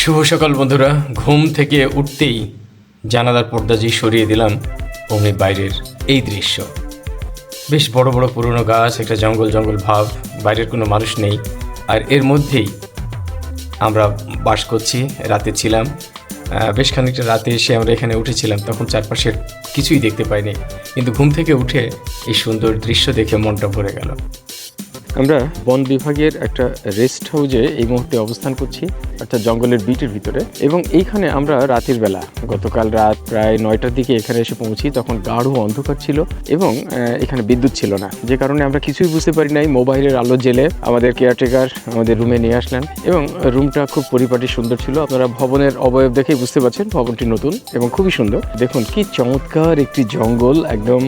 শুভ সকাল বন্ধুরা। ঘুম থেকে উঠতেই জানালার পর্দা যে সরিয়ে দিলাম, অমনি বাইরের এই দৃশ্য। বেশ বড় বড় পুরনো গাছ, একটা জঙ্গল জঙ্গল ভাব, বাইরের কোনো মানুষ নেই। আর এর মধ্যেই আমরা বাস করছি। রাতে ছিলাম, বেশ খানিকটা রাতে এসে আমরা এখানে উঠেছিলাম, তখন চারপাশের কিছুই দেখতে পাইনি, কিন্তু ঘুম থেকে উঠে এই সুন্দর দৃশ্য দেখে মনটা ভরে গেল। আমরা বন বিভাগের একটা রেস্ট হাউসে এই মুহূর্তে অবস্থান করছি, অর্থাৎ জঙ্গলের বিটের ভিতরে। এবং এইখানে আমরা রাতের বেলা, গতকাল রাত প্রায় 9টার দিকে এখানে এসে পৌঁছি। তখন গাঢ় অন্ধকার ছিল এবং এখানে বিদ্যুৎ ছিল না, যে কারণে আমরা কিছুই বুঝতে পারি নাই। মোবাইলের আলো জেলে আমাদের কেয়ারটেকার আমাদের রুমে নিয়ে আসলেন এবং রুমটা খুব পরিপাটি সুন্দর ছিল। আপনারা ভবনের অবয়ব দেখেই বুঝতে পারছেন ভবনটি নতুন এবং খুবই সুন্দর। দেখুন কি চমৎকার একটি জঙ্গল, একদম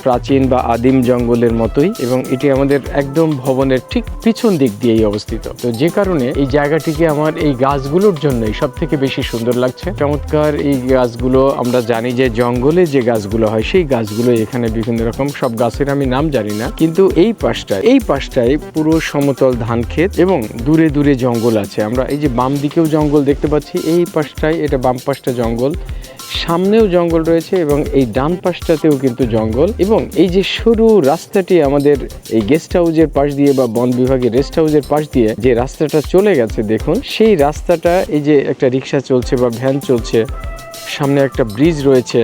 প্রাচীন বা আদিম জঙ্গলের মতোই। এবং এটি আমাদের একদম ভবনের ঠিক পিছন দিক দিয়েই অবস্থিত। তো যে কারণে এই জায়গাটিকে আমার এই গাছগুলোর জন্যই সব থেকে বেশি সুন্দর লাগছে। চমৎকার এই গাছগুলো। আমরা জানি যে জঙ্গলে যে গাছগুলো হয় সেই গাছগুলো এখানে বিভিন্ন রকম, সব গাছের আমি নাম জানি না, কিন্তু এই পাশটায় পুরো সমতল ধান ক্ষেত এবং দূরে দূরে জঙ্গল আছে। আমরা এই যে বাম দিকেও জঙ্গল দেখতে পাচ্ছি, এই পাশটায়, এটা বাম পাশটা জঙ্গল, সামনেও জঙ্গল রয়েছে এবং এই ডান পাশটাতেও কিন্তু জঙ্গল। এবং এই যে সরু রাস্তাটি আমাদের এই গেস্ট হাউসের পাশ দিয়ে বা বন বিভাগের রেস্ট হাউসের পাশ দিয়ে যে রাস্তাটা চলে গেছে, দেখুন সেই রাস্তাটা, এই যে একটা রিক্সা চলছে বা ভ্যান চলছে, সামনে একটা ব্রিজ রয়েছে,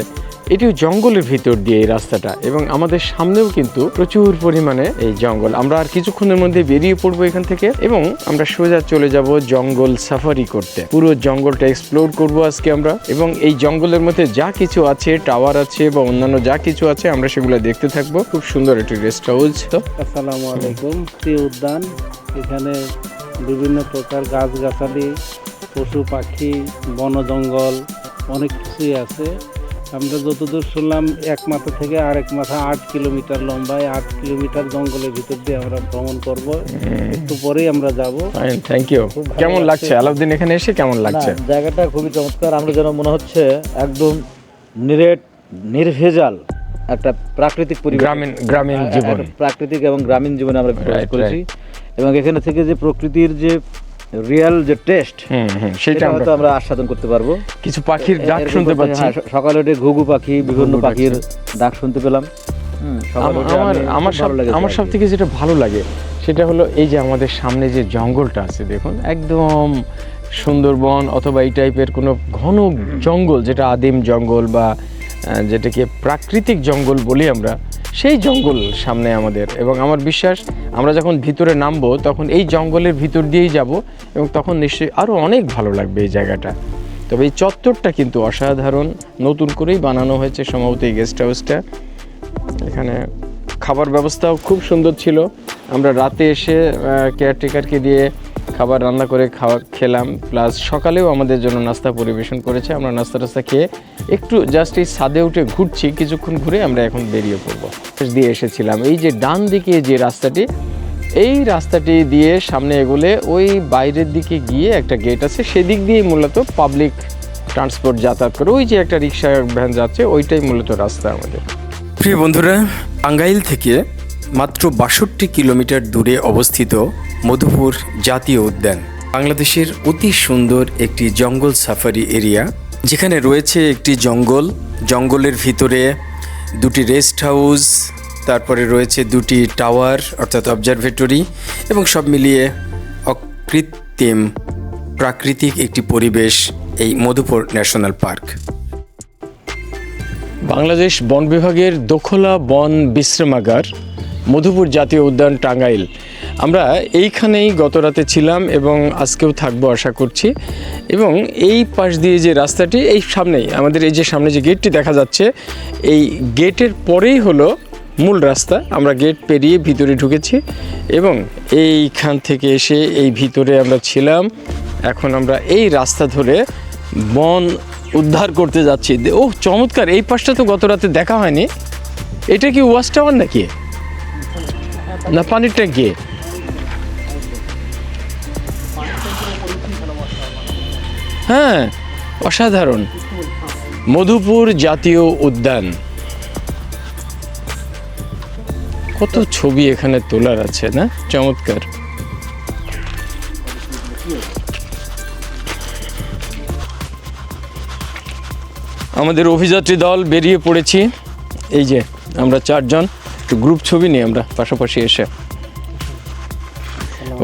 এটিও জঙ্গলের ভিতর দিয়ে এই রাস্তাটা। এবং আমাদের সামনেও কিন্তু প্রচুর পরিমাণে এই জঙ্গল। আমরা আর কিছুক্ষণের মধ্যে বেরিয়ে পড়বো এখান থেকে এবং আমরা সোজা চলে যাব জঙ্গল সাফারি করতে। পুরো জঙ্গলটা এক্সপ্লোর করব আজকে আমরা। এবং এই জঙ্গলের মধ্যে যা কিছু আছে, টাওয়ার আছে বা অন্যান্য যা কিছু আছে, আমরা সেগুলো দেখতে থাকবো। খুব সুন্দর একটি রেস্ট হাউস। তো আসসালামু আলাইকুম। প্রিয় উদ্যান, এখানে বিভিন্ন প্রকার গাছগাছালি, পশু পাখি, বন জঙ্গল অনেক কিছুই আছে। আমরা যতদূর শুনলাম এক মাথা থেকে আরেক মাথা 8 কিলোমিটার লম্বায়, 8 কিলোমিটার জঙ্গলের ভিতর দিয়ে আমরা ভ্রমণ করব। একটু পরেই আমরা যাব। Thank you. কেমন লাগছে আলাউদ্দিন এখানে এসে? কেমন লাগছে? জায়গাটা খুবই চমৎকার। আমরা যেন মনে হচ্ছে একদম নির্ভেজাল একটা প্রাকৃতিক পরিবেশ, গ্রামীণ জীবন, প্রাকৃতিক এবং গ্রামীণ জীবনে আমরা প্রবেশ করেছি। এবং এখানে থেকে যে প্রকৃতির যে রিয়েল যে টেস্ট, সেটা হয়তো আমরা আস্বাদন করতে পারবো। কিছু পাখির ডাক শুনতে পাচ্ছি। সকালে উঠে ঘুঘু পাখি, বিভিন্ন পাখির ডাক শুনতে পেলাম। আমার সব থেকে যেটা ভালো লাগে সেটা হলো এই যে আমাদের সামনে যে জঙ্গলটা আছে, দেখুন একদম সুন্দরবন অথবা এই টাইপের কোনো ঘন জঙ্গল, যেটা আদিম জঙ্গল বা যেটাকে প্রাকৃতিক জঙ্গল বলি আমরা, সেই জঙ্গল সামনে আমাদের। এবং আমার বিশ্বাস আমরা যখন ভিতরে নামবো তখন এই জঙ্গলের ভিতর দিয়েই যাব এবং তখন নিশ্চয়ই আরও অনেক ভালো লাগবে এই জায়গাটা। তবে এই চত্বরটা কিন্তু অসাধারণ, নতুন করেই বানানো হয়েছে সম্ভবত এই গেস্ট হাউসটা। এখানে খাবার ব্যবস্থাও খুব সুন্দর ছিল। আমরা রাতে এসে কেয়ারটেকারকে দিয়ে খাবার রান্না করে খেলাম, প্লাস সকালেও আমাদের জন্য নাস্তা পরিবেশন করেছে। আমরা নাস্তা খেয়ে একটু জাস্ট এই ছাদে উঠে ঘুরছি, কিছুক্ষণ ঘুরে আমরা এখন বেরিয়ে পড়বো। দিয়ে এসেছিলাম এই যে ডান দিকে যে রাস্তাটি, এই রাস্তাটি দিয়ে সামনে এগোলে ওই বাইরের দিকে গিয়ে একটা গেট আছে, সেদিক দিয়েই মূলত পাবলিক ট্রান্সপোর্ট যাতায়াত করে। ওই যে একটা রিক্সা ভ্যান যাচ্ছে, ওইটাই মূলত রাস্তা আমাদের। প্রিয় বন্ধুরা, টাঙ্গাইল থেকে মাত্র 62 কিলোমিটার দূরে অবস্থিত মধুপুর জাতীয় উদ্যান বাংলাদেশের অতি সুন্দর একটি জঙ্গল সাফারি এরিয়া, যেখানে রয়েছে একটি জঙ্গলের ভিতরে 2টি রেস্ট হাউস, তারপরে রয়েছে 2টি টাওয়ার অর্থাৎ অবজারভেটরি, এবং সব মিলিয়ে অকৃত্রিম প্রাকৃতিক একটি পরিবেশ এই মধুপুর ন্যাশনাল পার্ক। বাংলাদেশ বন বিভাগের দোখলা বন বিশ্রামাগার, মধুপুর জাতীয় উদ্যান, টাঙ্গাইল। আমরা এইখানেই গত রাতে ছিলাম এবং আজকেও থাকবো আশা করছি। এবং এই পাশ দিয়ে যে রাস্তাটি, এই সামনেই আমাদের এই যে সামনে যে গেটটি দেখা যাচ্ছে, এই গেটের পরেই হলো মূল রাস্তা। আমরা গেট পেরিয়ে ভিতরে ঢুকেছি এবং এইখান থেকে এসে এই ভিতরে আমরা ছিলাম। এখন আমরা এই রাস্তা ধরে বন উদ্ধার করতে যাচ্ছি। ও চমৎকার! এই পাশটা তো গত রাতে দেখা হয়নি। এটা কি ওয়াচ টাওয়ার নাকি, না পানির ট্যাঙ্কি? হ্যাঁ, অসাধারণ। মধুপুর জাতীয় উদ্যান, কত ছবি এখানে তোলার আছে না? চমৎকার। আমাদের অভিযাত্রী দল বেরিয়ে পড়েছি। এই যে আমরা 4 জন, একটু গ্রুপ ছবি নিই আমরা পাশাপাশি এসে।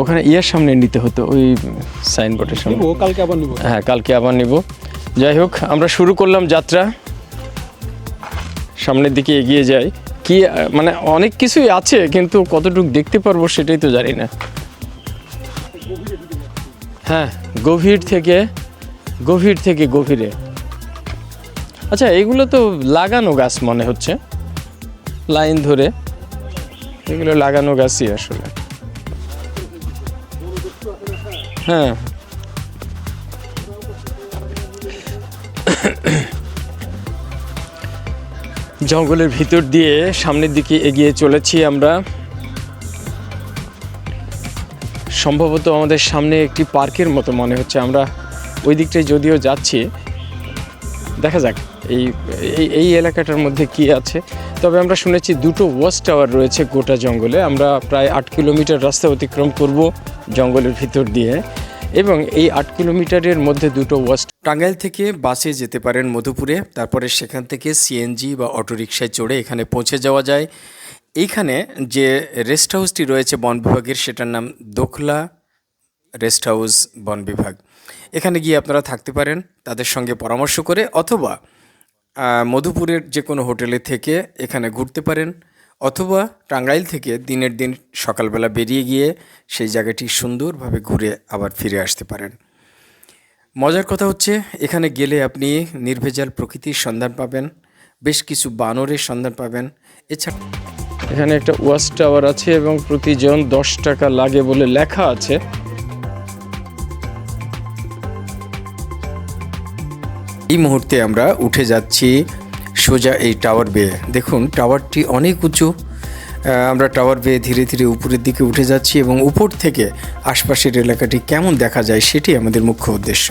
ওখানে ইয়ার সামনে নিতে হতো, ওই সাইনবোর্ডের সামনে। কালকে আবার নিব। হ্যাঁ, কালকে আবার নিব। যাই হোক, আমরা শুরু করলাম যাত্রা, সামনের দিকে এগিয়ে যাই। কি মানে অনেক কিছুই আছে, কিন্তু কতটুকু দেখতে পারবো সেটাই তো জানি না। হ্যাঁ, গভীর থেকে গভীরে। আচ্ছা, এগুলো তো লাগানো গাছ মনে হচ্ছে, লাইন ধরে এগুলো লাগানো গাছই আসলে। হ্যাঁ, জঙ্গলের ভিতর দিয়ে সামনের দিকে এগিয়ে চলেছি আমরা। সম্ভবত আমাদের সামনে একটি পার্কের মতো মনে হচ্ছে। আমরা ওই দিকটায় যদিও যাচ্ছি, দেখা যাক এই এলাকাটার মধ্যে কি আছে। তবে আমরা শুনেছি 2টো ওয়াচ টাওয়ার রয়েছে গোটা জঙ্গলে। আমরা প্রায় 8 কিলোমিটার রাস্তা অতিক্রম করব জঙ্গলের ভিতর দিয়ে, এবং এই 8 কিলোমিটারের মধ্যে 2টো ওয়াচ। টাঙ্গাইল থেকে বাসে যেতে পারেন মধুপুরে, তারপরে সেখান থেকে সিএনজি বা অটোরিকশায় চড়ে এখানে পৌঁছে যাওয়া যায়। এইখানে যে রেস্ট হাউসটি রয়েছে বন বিভাগের, সেটার নাম দোখলা রেস্ট হাউস বন বিভাগ। এখানে গিয়ে আপনারা থাকতে পারেন তাদের সঙ্গে পরামর্শ করে, অথবা মধুপুরের যে কোনো হোটেলে থেকে এখানে ঘুরতে পারেন, অথবা টাঙ্গাইল থেকে দিনের দিন সকালবেলা বেরিয়ে গিয়ে সেই জায়গাটি সুন্দরভাবে ঘুরে আবার ফিরে আসতে পারেন। মজার কথা হচ্ছে, এখানে গেলে আপনি নির্ভেজাল প্রকৃতির সন্ধান পাবেন, বেশ কিছু বানরের সন্ধান পাবেন। এছাড়া এখানে একটা ওয়াচ টাওয়ার আছে এবং প্রতিজন 10 টাকা লাগে বলে লেখা আছে। এই মুহূর্তে আমরা উঠে যাচ্ছি সোজা এই টাওয়ার বেয়ে। দেখুন, টাওয়ারটি অনেক উঁচু। আমরা টাওয়ার বেয়ে ধীরে ধীরে উপরের দিকে উঠে যাচ্ছি, এবং উপর থেকে আশপাশের এলাকাটি কেমন দেখা যায় সেটি আমাদের মুখ্য উদ্দেশ্য।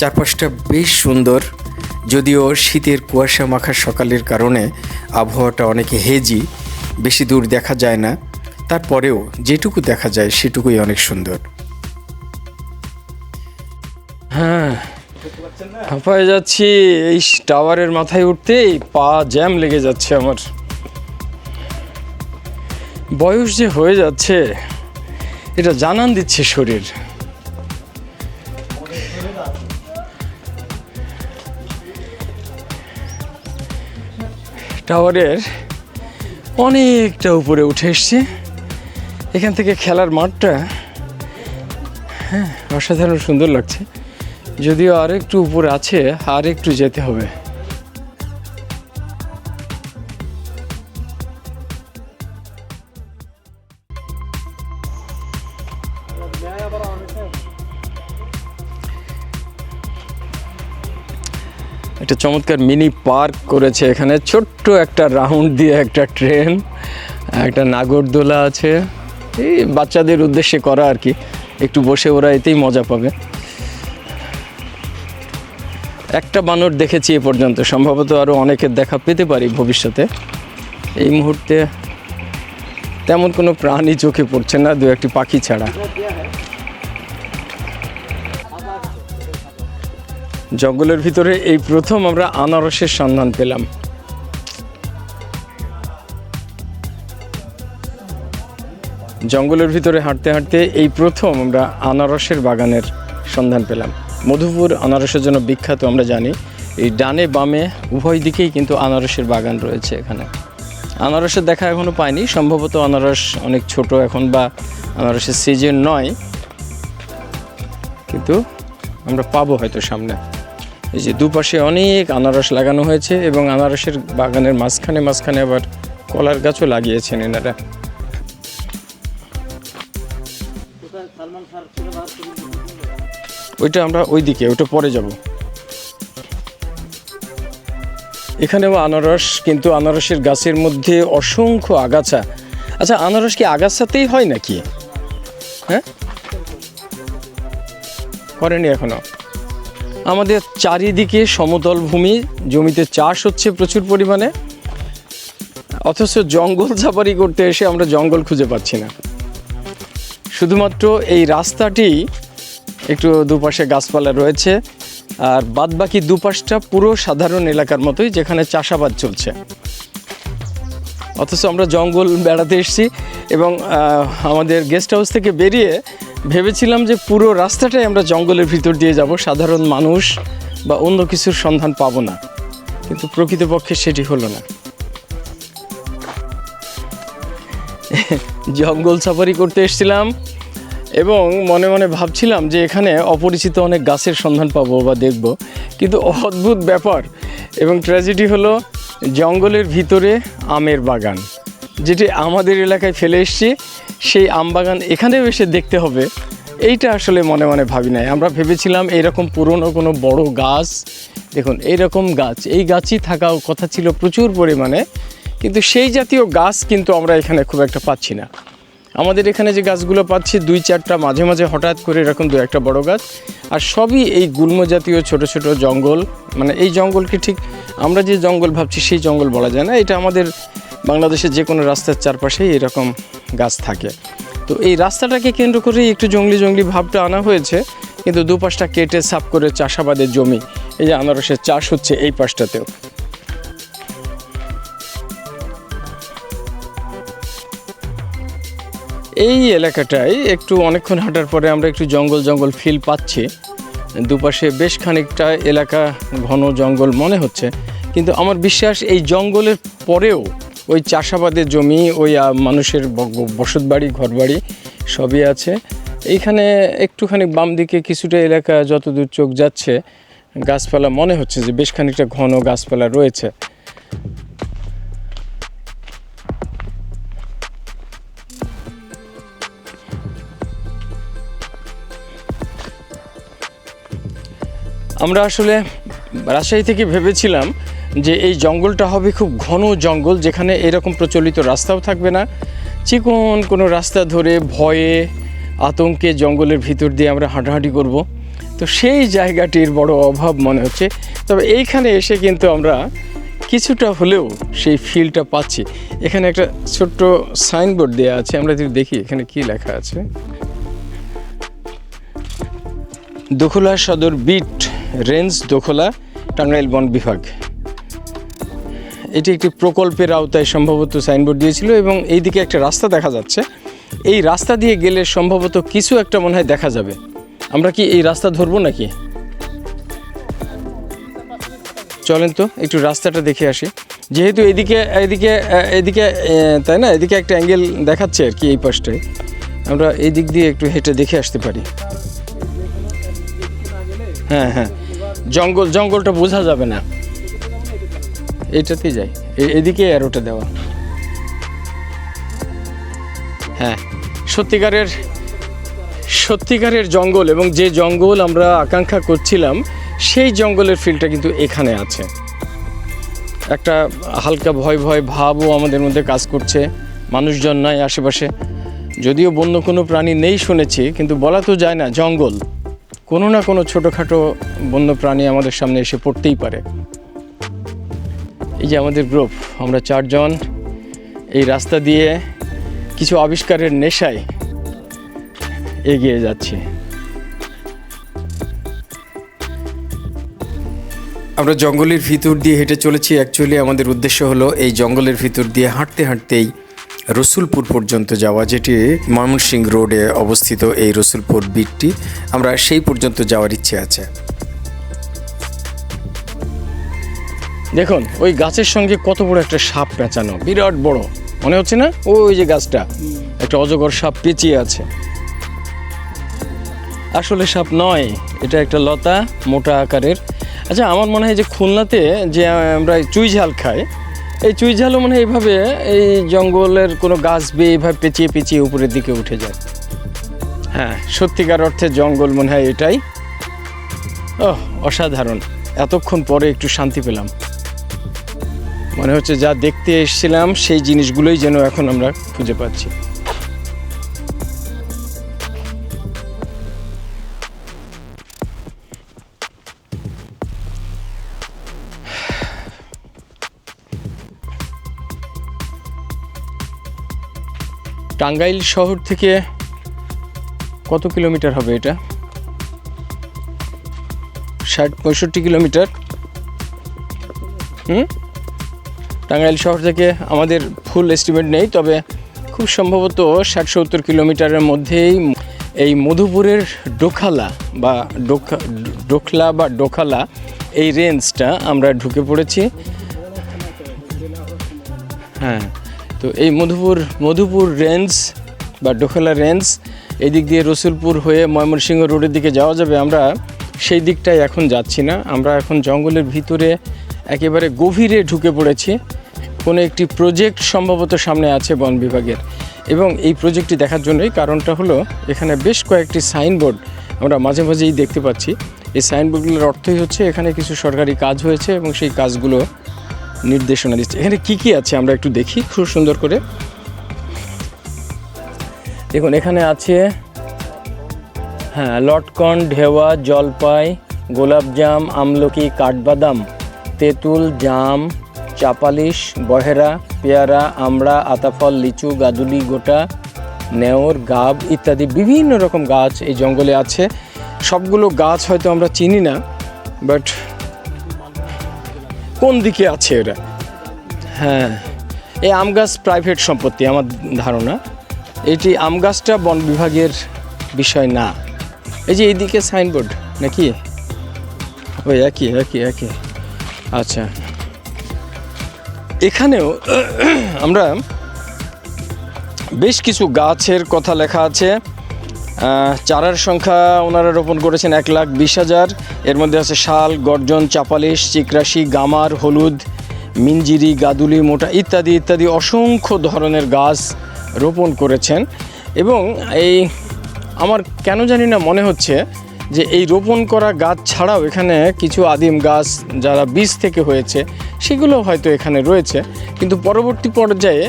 চারপাশটা বেশ সুন্দর, যদিও শীতের কুয়াশা মাখা সকালের কারণে আবহাওয়াটা অনেক হেজি, বেশি দূর দেখা যায় না। তারপরেও যেটুকু দেখা যায় সেটুকুই অনেক সুন্দর। হ্যাঁ, হাঁপায়ে যাচ্ছি। এই টাওয়ারের মাথায় উঠতেই পা জ্যাম লেগে যাচ্ছে আমার। বয়স যে হয়ে যাচ্ছে এটা জানান দিচ্ছে শরীর। টাওয়ারের অনেকটা উপরে উঠে এসছি। এখান থেকে খেলার মাঠটা অসাধারণ সুন্দর লাগছে, যদিও আর একটু উপরে আছে, আর একটু যেতে হবে। একটা চমৎকার মিনি পার্ক করেছে এখানে, ছোট্ট একটা রাউন্ড দিয়ে একটা ট্রেন, একটা নাগরদোলা আছে। এই বাচ্চাদের উদ্দেশ্যে করা আর কি, একটু বসে ওরা এতেই মজা পাবে। একটা বানর দেখেছি এ পর্যন্ত, সম্ভবত আরও অনেকের দেখা পেতে পারি ভবিষ্যতে। এই মুহূর্তে তেমন কোনো প্রাণী চোখে পড়ছে না, 2-1টি পাখি ছাড়া। জঙ্গলের ভিতরে এই প্রথম আমরা আনারসের সন্ধান পেলাম। জঙ্গলের ভিতরে হাঁটতে হাঁটতে এই প্রথম আমরা আনারসের বাগানের সন্ধান পেলাম। মধুপুর আনারসের জন্য বিখ্যাত আমরা জানি। এই ডানে বামে উভয় দিকেই কিন্তু আনারসের বাগান রয়েছে এখানে। আনারসের দেখা এখনও পাইনি, সম্ভবত আনারস অনেক ছোট এখন, বা আনারসের সিজন নয়, কিন্তু আমরা পাবো হয়তো সামনে। এই যে দুপাশে অনেক আনারস লাগানো হয়েছে, এবং আনারসের বাগানের মাঝখানে মাঝখানে আবার কলার গাছও লাগিয়েছেন এনারা। ওইটা আমরা ওইদিকে, ওটা পরে যাব। এখানেও আনারস, কিন্তু আনারসের গাছের মধ্যে অসংখ্য আগাছা। আচ্ছা, আনারস কি আগাছাতেই হয় নাকি? হ্যাঁ, করেনি এখনো। আমাদের চারিদিকে সমতল ভূমি, জমিতে চাষ হচ্ছে প্রচুর পরিমাণে, অথচ জঙ্গল সাফারি করতে এসে আমরা জঙ্গল খুঁজে পাচ্ছি না। শুধুমাত্র এই রাস্তাটি একটু দুপাশে গাছপালা রয়েছে, আর বাদবাকি দুপাশটা পুরো সাধারণ এলাকার মতোই, যেখানে চাষাবাদ চলছে। অথচ আমরা জঙ্গল বেড়াতে এসেছি এবং আমাদের গেস্ট হাউস থেকে বেরিয়ে ভেবেছিলাম যে পুরো রাস্তাটাই আমরা জঙ্গলের ভিতর দিয়ে যাব, সাধারণ মানুষ বা অন্য কিছুর সন্ধান পাবো না, কিন্তু প্রকৃতপক্ষে সেটি হলো না। জঙ্গল সাফারি করতে এসেছিলাম এবং মনে মনে ভাবছিলাম যে এখানে অপরিচিত অনেক গাছের সন্ধান পাবো বা দেখব, কিন্তু অদ্ভুত ব্যাপার এবং ট্র্যাজেডি হলো জঙ্গলের ভিতরে আমের বাগান, যেটি আমাদের এলাকায় ফেলে এসেছি, সেই আম বাগান এখানেও এসে দেখতে হবে, এইটা আসলে মনে মনে ভাবি নাই। আমরা ভেবেছিলাম এইরকম পুরনো কোনো বড় গাছ, দেখুন এইরকম গাছ, এই গাছই থাকা কথা ছিল প্রচুর পরিমাণে, কিন্তু সেই জাতীয় গাছ কিন্তু আমরা এখানে খুব একটা পাচ্ছি না। আমাদের এখানে যে গাছগুলো পাচ্ছি 2-4টা, মাঝে মাঝে হঠাৎ করে এরকম 2-1টা বড় গাছ, আর সবই এই গুল্ম জাতীয় ছোট ছোট জঙ্গল। মানে এই জঙ্গলকে ঠিক আমরা যে জঙ্গল ভাবছি সেই জঙ্গল বলা যায় না, এটা আমাদের বাংলাদেশের যে কোনো রাস্তার চারপাশেই এরকম গাছ থাকে। তো এই রাস্তাটাকে কেন্দ্র করেই একটু জঙ্গলি জঙ্গলি ভাবটা আনা হয়েছে, কিন্তু দুপাশটা কেটে সাফ করে চাষাবাদের জমি, এই যে আনারসের চাষ হচ্ছে এই পাশটাতেও। এই এলাকাটায় একটু অনেকক্ষণ হাঁটার পরে আমরা একটু জঙ্গল জঙ্গল ফিল পাচ্ছি, দুপাশে বেশ খানিকটা এলাকা ঘন জঙ্গল মনে হচ্ছে, কিন্তু আমার বিশ্বাস এই জঙ্গলের পরেও ওই চাষাবাদের জমি, ওই মানুষের বসতবাড়ি, ঘরবাড়ি সবই আছে। এইখানে একটুখানি বাম দিকে কিছুটা এলাকা যতদূর চোখ যাচ্ছে গাছপালা মনে হচ্ছে যে বেশ খানিকটা ঘন গাছপালা রয়েছে। আমরা আসলে রাজশাহী থেকে ভেবেছিলাম যে এই জঙ্গলটা হবে খুব ঘন জঙ্গল, যেখানে এরকম প্রচলিত রাস্তাও থাকবে না, চিকন কোনো রাস্তা ধরে ভয়ে আতঙ্কে জঙ্গলের ভিতর দিয়ে আমরা হাঁটাহাঁটি করব। তো সেই জায়গাটির বড় অভাব মনে হচ্ছে। তবে এইখানে এসে কিন্তু আমরা কিছুটা হলেও সেই ফিলটা পাচ্ছি। এখানে একটা ছোট্ট সাইনবোর্ড দেওয়া আছে, আমরা যদি দেখি এখানে কি লেখা আছে, দখলা সদর বিট রেঞ্জ, দখলা, টাঙ্গাইল বন বিভাগ। এটি একটি প্রকল্পের আওতায় সম্ভবত সাইনবোর্ড দিয়েছিল এবং এইদিকে একটা রাস্তা দেখা যাচ্ছে। এই রাস্তা দিয়ে গেলে সম্ভবত কিছু একটা মনে হয় দেখা যাবে। আমরা কি এই রাস্তা ধরবো নাকি? চলেন তো একটু রাস্তাটা দেখে আসি, যেহেতু এদিকে এদিকে এদিকে তাই না, এদিকে একটা অ্যাঙ্গেল দেখাচ্ছে আর কি, এই পাশটায় আমরা এই দিক দিয়ে একটু হেঁটে দেখে আসতে পারি। হ্যাঁ হ্যাঁ, জঙ্গলটা বোঝা যাবে না, এইটাতেই যাই, এদিকে অ্যারোটা দেওয়া। হ্যাঁ, সত্যিকারের জঙ্গল, এবং যে জঙ্গল আমরা আকাঙ্ক্ষা করছিলাম সেই জঙ্গলের ফিলটা কিন্তু এখানে আছে। একটা হালকা ভয় ভয় ভাবও আমাদের মধ্যে কাজ করছে, মানুষজন নাই আশেপাশে, যদিও বন্য কোনো প্রাণী নেই শুনেছি, কিন্তু বলা তো যায় না, জঙ্গল, কোনো না কোনো ছোটোখাটো বন্য প্রাণী আমাদের সামনে এসে পড়তেই পারে। এই যে আমাদের গ্রুপ, আমরা 4 জন এই রাস্তা দিয়ে কিছু আবিষ্কারের নেশায় এগিয়ে যাচ্ছি। আমরা জঙ্গলের ভিতর দিয়ে হেঁটে চলেছি। অ্যাকচুয়ালি আমাদের উদ্দেশ্য হলো এই জঙ্গলের ভিতর দিয়ে হাঁটতে হাঁটতেই রসুলপুর পর্যন্ত যাওয়া, যেটি ময়মনসিংহ রোডে অবস্থিত। এই রসুলপুর বিটটি, আমরা সেই পর্যন্ত যাওয়ার ইচ্ছে আছে। দেখুন ওই গাছের সঙ্গে কত বড় একটা সাপ পেঁচানো, বিরাট বড় মনে হচ্ছে না? ওই যে গাছটা, একটা অজগর সাপ পেঁচিয়ে আছে। আসলে সাপ নয়, এটা একটা লতা, মোটা আকারের। আচ্ছা, আমার মনে হয় যে খুলনাতে যে আমরা চুই ঝাল খাই, এই চুই ঝালও মনে হয় এইভাবে এই জঙ্গলের কোনো গাছ বেয়ে এইভাবে পেঁচিয়ে পেঁচিয়ে উপরের দিকে উঠে যায়। হ্যাঁ, সত্যিকার অর্থে জঙ্গল মনে হয় এটাই। অসাধারণ, এতক্ষণ পরে একটু শান্তি পেলাম। মনে হচ্ছে যা দেখতে এসেছিলাম সেই জিনিসগুলোই যেন এখন আমরা খুঁজে পাচ্ছি। টাঙ্গাইল শহর থেকে কত কিলোমিটার হবে এটা? 60-65 কিলোমিটার। টাঙ্গাইল শহর থেকে আমাদের ফুল এস্টিমেট নেই, তবে খুব সম্ভবত 60-70 কিলোমিটারের মধ্যেই এই মধুপুরের ডোখালা বা ডোখালা এই রেঞ্জটা আমরা ঢুকে পড়েছি। হ্যাঁ, তো এই মধুপুর রেঞ্জ বা ডোখালা রেঞ্জ, এই দিক দিয়ে রসুলপুর হয়ে ময়মনসিংহ রোডের দিকে যাওয়া যাবে। আমরা সেই দিকটায় এখন যাচ্ছি না, আমরা এখন জঙ্গলের ভিতরে একেবারে গভীরে ঢুকে পড়েছি। কোনো একটি প্রজেক্ট সম্ভবত সামনে আছে বন বিভাগের, এবং এই প্রজেক্টটি দেখার জন্যই, কারণটা হলো এখানে বেশ কয়েকটি সাইনবোর্ড আমরা মাঝে মাঝেই দেখতে পাচ্ছি। এই সাইনবোর্ডগুলোর অর্থই হচ্ছে এখানে কিছু সরকারি কাজ হয়েছে এবং সেই কাজগুলো নির্দেশনা দিচ্ছে। এখানে কি আছে আমরা একটু দেখি খুব সুন্দর করে। দেখুন এখানে আছে লটকন, ঢেওয়া, জলপাই, গোলাপজাম, আমলকি, কাঠবাদাম, তেঁতুল, জাম, চাপালিশ, বহেরা, পেয়ারা, আমড়া, আতাফল, লিচু, গাদুলি, গোটা, নেওর, গাব ইত্যাদি বিভিন্ন রকম গাছ এই জঙ্গলে আছে। সবগুলো গাছ হয়তো আমরা চিনি না, বাট কোন দিকে আছে এরা? হ্যাঁ, এই আম গাছ প্রাইভেট সম্পত্তি আমার ধারণা। এটি আম গাছটা বন বিভাগের বিষয় না। এই যে এইদিকে সাইনবোর্ড নাকি? ওই একই। আচ্ছা, এখানেও আমরা বেশ কিছু গাছের কথা লেখা আছে। চারার সংখ্যা ওনারা রোপণ করেছেন 1,20,000। এর মধ্যে আছে শাল, গর্জন, চাপালিশ, চিকরাশি, গামার, হলুদ, মিঞ্জিরি, গাদুলি, মোটা ইত্যাদি ইত্যাদি অসংখ্য ধরনের গাছ রোপণ করেছেন। এবং এই আমার কেন জানি না মনে হচ্ছে যে এই রোপণ করা গাছ ছাড়াও এখানে কিছু আদিম গাছ যারা বীজ থেকে হয়েছে সেগুলো হয়তো এখানে রয়েছে, কিন্তু পরবর্তী পর্যায়ে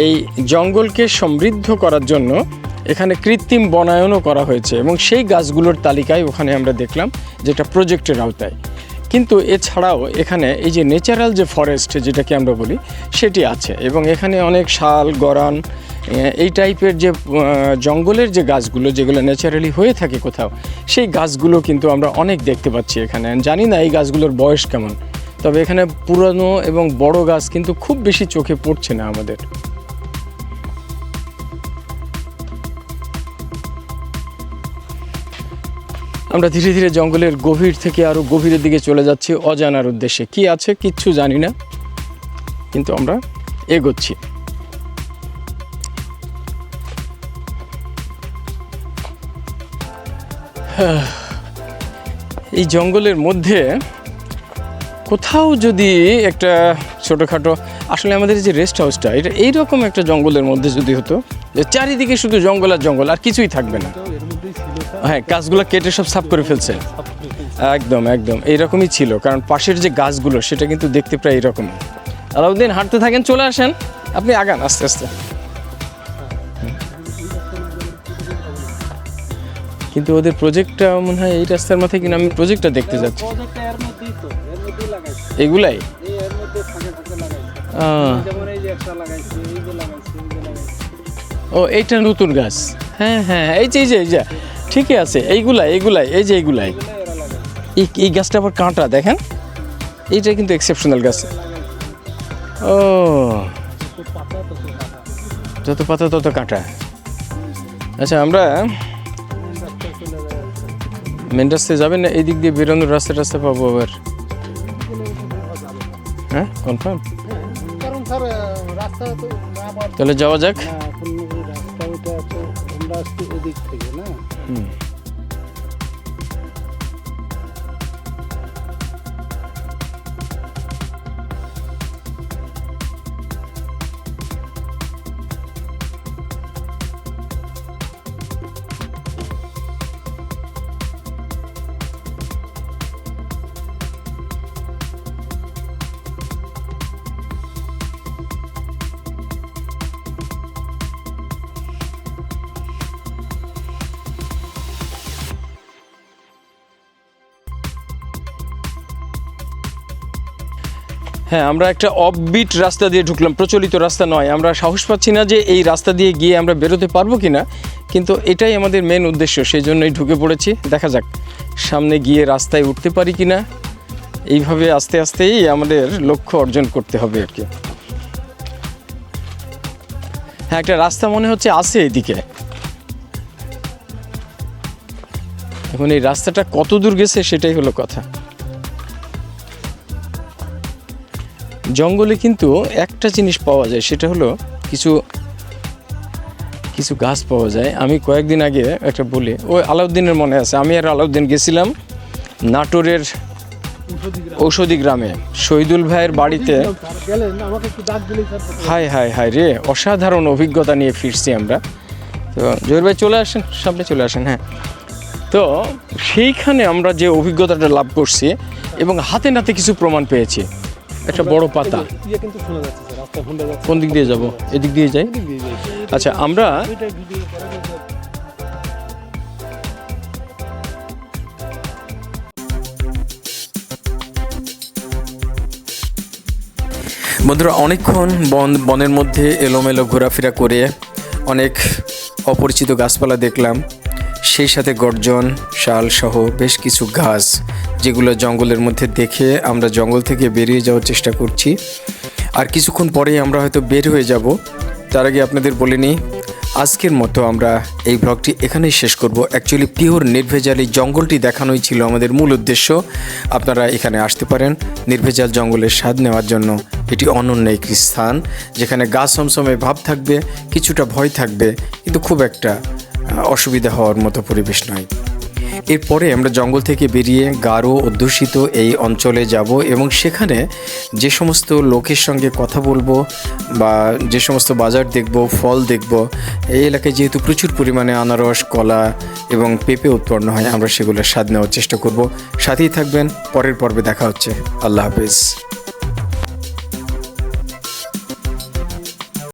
এই জঙ্গলকে সমৃদ্ধ করার জন্য এখানে কৃত্রিম বনায়নও করা হয়েছে, এবং সেই গাছগুলোর তালিকায় ওখানে আমরা দেখলাম যেটা প্রজেক্টের আওতায়। কিন্তু এছাড়াও এখানে এই যে ন্যাচারাল যে ফরেস্ট যেটাকে আমরা বলি সেটি আছে, এবং এখানে অনেক শাল, গরান এই টাইপের যে জঙ্গলের যে গাছগুলো যেগুলো ন্যাচারালি হয়ে থাকে কোথাও, সেই গাছগুলো কিন্তু আমরা অনেক দেখতে পাচ্ছি এখানে। জানি না এই গাছগুলোর বয়স কেমন, তবে এখানে পুরানো এবং বড় গাছ কিন্তু খুব বেশি চোখে পড়ছে না আমাদের। আমরা ধীরে ধীরে জঙ্গলের গভীর থেকে আরও গভীরের দিকে চলে যাচ্ছি অজানার উদ্দেশ্যে। কি আছে কিচ্ছু জানি না, কিন্তু আমরা এগোচ্ছি। এই জঙ্গলের মধ্যে কোথাও যদি একটা ছোটোখাটো, আসলে আমাদের যে রেস্ট হাউসটা এটা এইরকম একটা জঙ্গলের মধ্যে যদি হতো, যে চারিদিকে শুধু জঙ্গল আর জঙ্গল, আর কিছুই থাকবে না। হ্যাঁ, গাছগুলো কেটে সব সাফ করে ফেলছে। একদম এইরকমই ছিল, কারণ পাশের যে গাছগুলো সেটা কিন্তু দেখতে প্রায় এরকমই। আলাউদ্দিন, হাঁটতে থাকেন, চলে আসেন, আপনি আগান আস্তে আস্তে। কিন্তু ওদের প্রজেক্টটা মনে হয় এই রাস্তার মাথায়, কিনা আমি প্রজেক্টটা দেখতে যাচ্ছি। এগুলাই ও, এইটা নতুন গাছ। হ্যাঁ, এই যে ঠিকই আছে, এইগুলাই এই যে এইগুলাই। এই গাছটা আবার কাঁটা, দেখেন, এইটা কিন্তু এক্সেপশনাল গাছ। ও, যত পাতা তত কাঁটা। আচ্ছা, আমরা মেন রাস্তায় যাবেন না? এই দিক দিয়ে বেরোনোর রাস্তা পাবো আবার? হ্যাঁ, কনফার্ম? তাহলে যাওয়া যাক। হ্যাঁ, আমরা একটা অফবিট রাস্তা দিয়ে ঢুকলাম, প্রচলিত রাস্তা নয়। আমরা সাহস পাচ্ছি না যে এই রাস্তা দিয়ে গিয়ে আমরা বেরোতে পারবো কি না, কিন্তু এটাই আমাদের মেন উদ্দেশ্য, সেই জন্যই ঢুকে পড়েছি। দেখা যাক সামনে গিয়ে রাস্তায় উঠতে পারি কি না। এইভাবে আস্তে আস্তেই আমাদের লক্ষ্য অর্জন করতে হবে আর কি। হ্যাঁ, একটা রাস্তা মনে হচ্ছে আছে এদিকে। এখন এই রাস্তাটা কত দূর গেছে সেটাই হলো কথা। জঙ্গলে কিন্তু একটা জিনিস পাওয়া যায়, সেটা হলো কিছু কিছু গাছ পাওয়া যায়। আমি কয়েকদিন আগে একটা বলি, ওই আলাউদ্দিনের মনে আছে, আমি আর আলাউদ্দিন গেছিলাম নাটোরের ঔষধি গ্রামে শহীদুল ভাইয়ের বাড়িতে। হায় হায় হায় রে, অসাধারণ অভিজ্ঞতা নিয়ে ফিরছি আমরা। তো জহির ভাই চলে আসেন, সামনে চলে আসেন। হ্যাঁ, তো সেইখানে আমরা যে অভিজ্ঞতাটা লাভ করছি এবং হাতে নাতে কিছু প্রমাণ পেয়েছি। একটা বড় পাতা, কোন দিক দিয়ে যাব? এদিক দিয়ে যাই। আচ্ছা, আমরা বন্ধুরা অনেকক্ষণ বনের মধ্যে এলোমেলো ঘোরাফেরা করে অনেক অপরিচিত গাছপালা দেখলাম, সেই সাথে গর্জন, শাল সহ বেশ কিছু গাছ যেগুলো জঙ্গলের মধ্যে দেখে আমরা জঙ্গল থেকে বেরিয়ে যাওয়ার চেষ্টা করছি। আর কিছুক্ষণ পরেই আমরা হয়তো বের হয়ে যাব। তার আগে আপনাদের বলে নিই, আজকের মতো আমরা এই ব্লগটি এখানেই শেষ করব। অ্যাকচুয়ালি পিওর নির্ভেজাল এই জঙ্গলটি দেখানোই ছিল আমাদের মূল উদ্দেশ্য। আপনারা এখানে আসতে পারেন নির্ভেজাল জঙ্গলের স্বাদ নেওয়ার জন্য। এটি অনন্য একটি স্থান যেখানে গা ছমছমে ভাব থাকবে, কিছুটা ভয় থাকবে, কিন্তু খুব একটা অসুবিধা হওয়ার মতো পরিবেশ নয়। এরপরে আমরা জঙ্গল থেকে বেরিয়ে গাঢ় অধ্যুষিত এই অঞ্চলে যাব এবং সেখানে যে সমস্ত লোকের সঙ্গে কথা বলবো বা যে সমস্ত বাজার দেখব, ফল দেখব, এই এলাকায় যেহেতু প্রচুর পরিমাণে আনারস, কলা এবং পেঁপে উৎপন্ন হয়, আমরা সেগুলোর স্বাদ নেওয়ার চেষ্টা করব। সাথেই থাকবেন, পরের পর্বে দেখা হচ্ছে। আল্লাহ হাফেজ।